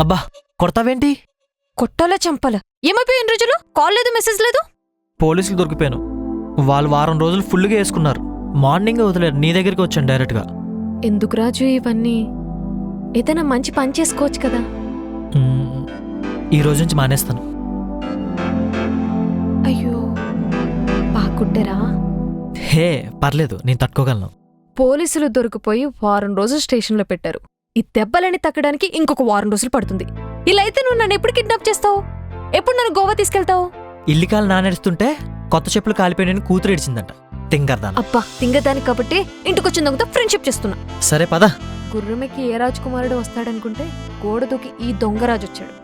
అబ్బా కొడతావేంటి? కొట్టాలా చంపాలా? ఏమైపోయిన రోజులు కాల్ లేదు, మెసేజ్ లేదు. పోలీసులు దొరికిపోయాను. వాళ్ళు వారం రోజులు ఫుల్గా వేసుకున్నారు. మార్నింగ్ వదిలేరు, నీ దగ్గరికి వచ్చాను డైరెక్ట్గా. ఎందుకు రాజు ఇవన్నీ? ఏదైనా మంచి పని చేసుకోవచ్చు కదా. ఈ రోజు నుంచి మానేస్తాను. అయ్యో బాగుంటారా? హే పర్లేదు, నేను తట్టుకోగలను. పోలీసులు దొరికిపోయి వారం రోజులు స్టేషన్లో పెట్టారు. ఈ దెబ్బలని తగ్గడానికి ఇంకొక వారం రోజులు పడుతుంది. ఇలా అయితే నువ్వు నన్ను ఎప్పుడు కిడ్నాప్ చేస్తావు? ఎప్పుడు నన్ను గోవా తీసుకెళ్తావు? ఇల్లికాలు నానేడుస్తుంటే కొత్త చెప్పులు కాలిపోయిన కూతురు ఏడిచిందంట. తింగర్దాన. అబ్బా తింగదానికి కాబట్టి ఇంటికొచ్చిన దొంగతో ఫ్రెండ్షిప్ చేస్తున్నా. సరే పద. గుర్రమెక్కి ఏ రాజకుమారుడు వస్తాడనుకుంటే గోడ దూకి ఈ దొంగరాజు వచ్చాడు.